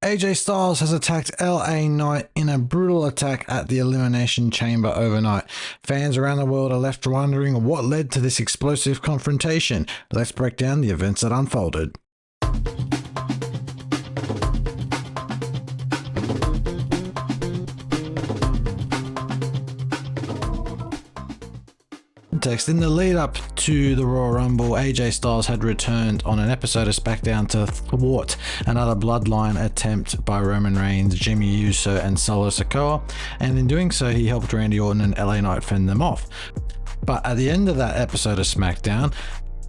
AJ Styles has attacked LA Knight in a brutal attack at the Elimination Chamber overnight. Fans around the world are left wondering what led to this explosive confrontation. Let's break down the events that unfolded. In the lead up to the Royal Rumble, AJ Styles had returned on an episode of SmackDown to thwart another bloodline attempt by Roman Reigns, Jimmy Uso and Solo Sikoa, and in doing so he helped Randy Orton and LA Knight fend them off. But at the end of that episode of SmackDown,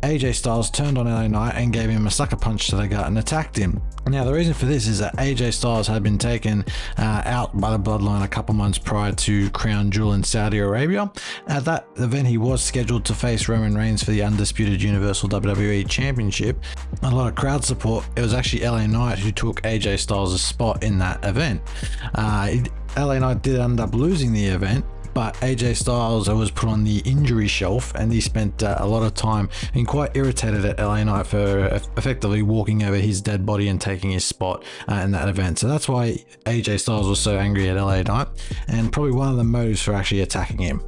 AJ Styles turned on LA Knight and gave him a sucker punch to the gut and attacked him. Now the reason for this is that AJ Styles had been taken out by the bloodline a couple months prior to Crown Jewel in Saudi Arabia. At that event he was scheduled to face Roman Reigns for the undisputed Universal WWE Championship. A lot of crowd support. It was actually LA Knight who took AJ Styles' spot in that event. LA Knight did end up losing the event, but AJ Styles was put on the injury shelf and he spent a lot of time being quite irritated at LA Knight for effectively walking over his dead body and taking his spot in that event. So that's why AJ Styles was so angry at LA Knight, and probably one of the motives for actually attacking him.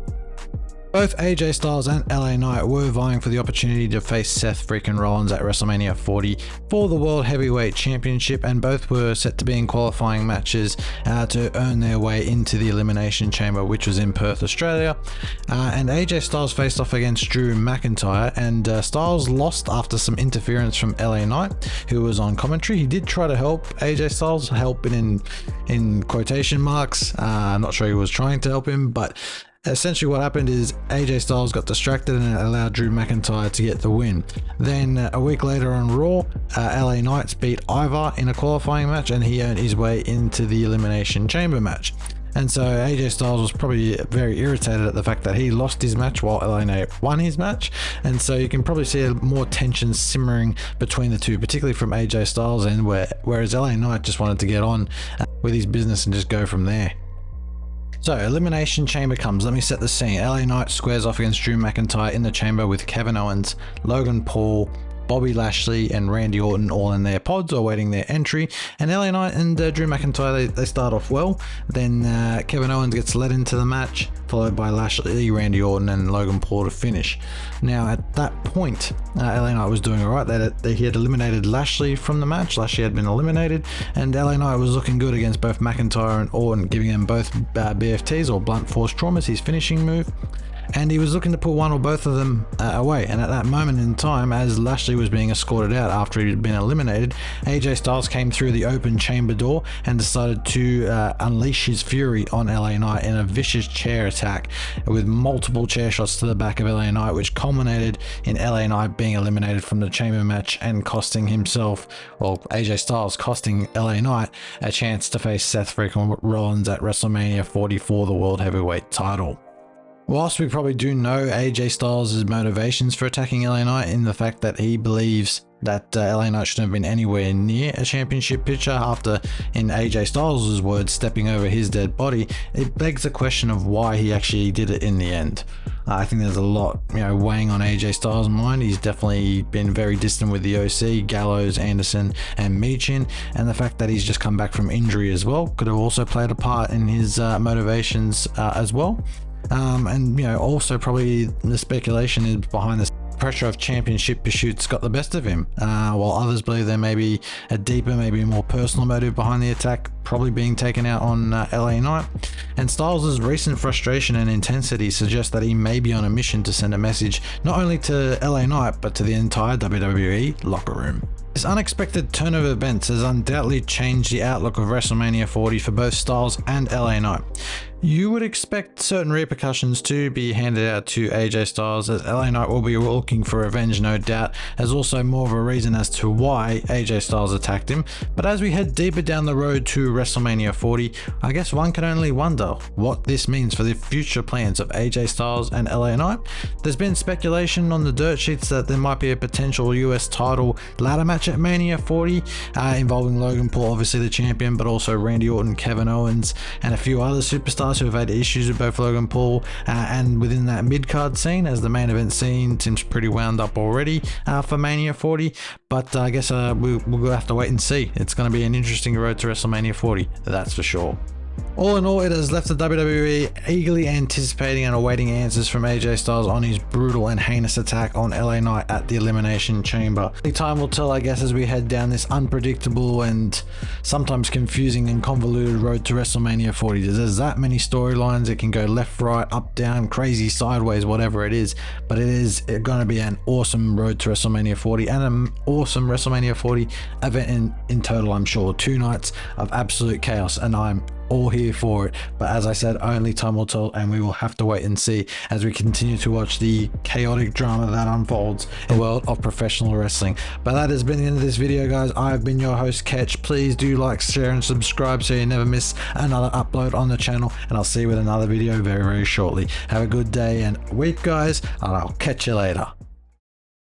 Both AJ Styles and LA Knight were vying for the opportunity to face Seth freaking Rollins at Wrestlemania 40 for the World Heavyweight Championship, and both were set to be in qualifying matches to earn their way into the Elimination Chamber, which was in Perth, Australia. And AJ Styles faced off against Drew McIntyre, and Styles lost after some interference from LA Knight, who was on commentary. He did try to help AJ Styles, help in quotation marks. I'm not sure he was trying to help him, but essentially what happened is AJ Styles got distracted and it allowed Drew McIntyre to get the win. Then a week later on Raw, LA Knight beat Ivar in a qualifying match and he earned his way into the Elimination Chamber match. And so AJ Styles was probably very irritated at the fact that he lost his match while LA Knight won his match. And so you can probably see more tension simmering between the two, particularly from AJ Styles end, whereas LA Knight just wanted to get on with his business and just go from there. So Elimination Chamber comes. Let me set the scene. LA Knight squares off against Drew McIntyre in the chamber with Kevin Owens, Logan Paul, Bobby Lashley and Randy Orton all in their pods awaiting their entry. And LA Knight and Drew McIntyre, they start off well. Then Kevin Owens gets led into the match, followed by Lashley, Randy Orton and Logan Paul to finish. Now at that point, LA Knight was doing alright. He had eliminated Lashley from the match. Lashley had been eliminated and LA Knight was looking good against both McIntyre and Orton, giving them both BFTs or blunt force traumas, his finishing move. And he was looking to put one or both of them away. And at that moment in time, as Lashley was being escorted out after he'd been eliminated, AJ Styles came through the open chamber door and decided to unleash his fury on LA Knight in a vicious chair attack with multiple chair shots to the back of LA Knight, which culminated in LA Knight being eliminated from the chamber match and costing himself, well, AJ Styles costing LA Knight a chance to face Seth freaking Rollins at Wrestlemania 40 for the World Heavyweight title. Whilst we probably do know AJ Styles' motivations for attacking LA Knight in the fact that he believes that LA Knight shouldn't have been anywhere near a championship picture after, in AJ Styles' words, stepping over his dead body, it begs the question of why he actually did it in the end. I think there's a lot, weighing on AJ Styles' mind. He's definitely been very distant with the OC, Gallows, Anderson, and Michin, and the fact that he's just come back from injury as well could have also played a part in his motivations as well. And also probably the speculation is behind the pressure of championship pursuits got the best of him, while others believe there may be a deeper, maybe more personal motive behind the attack, probably being taken out on LA Knight. And Styles' recent frustration and intensity suggest that he may be on a mission to send a message not only to LA Knight but to the entire WWE locker room. This unexpected turn of events has undoubtedly changed the outlook of WrestleMania 40 for both Styles and LA Knight. You would expect certain repercussions to be handed out to AJ Styles, as LA Knight will be looking for revenge, no doubt, as also more of a reason as to why AJ Styles attacked him. But as we head deeper down the road to WrestleMania 40, I guess one can only wonder what this means for the future plans of AJ Styles and LA Knight. There's been speculation on the dirt sheets that there might be a potential US title ladder match at Mania 40 involving Logan Paul, obviously the champion, but also Randy Orton, Kevin Owens, and a few other superstars who have had issues with both Logan Paul and within that mid-card scene, as the main event scene seems pretty wound up already for Mania 40. But I guess we'll have to wait and see. It's going to be an interesting road to WrestleMania 40, that's for sure. All in all, it has left the WWE eagerly anticipating and awaiting answers from AJ Styles on his brutal and heinous attack on LA Knight at the Elimination Chamber. Time will tell, I guess, as we head down this unpredictable and sometimes confusing and convoluted road to WrestleMania 40. There's that many storylines. It can go left, right, up, down, crazy, sideways, whatever it is. But it is going to be an awesome road to WrestleMania 40 and an awesome WrestleMania 40 event in total, I'm sure. 2 nights of absolute chaos, and I'm all here for it. But as I said, only time will tell, and we will have to wait and see as we continue to watch the chaotic drama that unfolds in the world of professional wrestling. But that has been the end of this video, guys. I've been your host, Ketch. Please do like, share, and subscribe so you never miss another upload on the channel, and I'll see you with another video very, very shortly. Have a good day and week, guys, and I'll catch you later.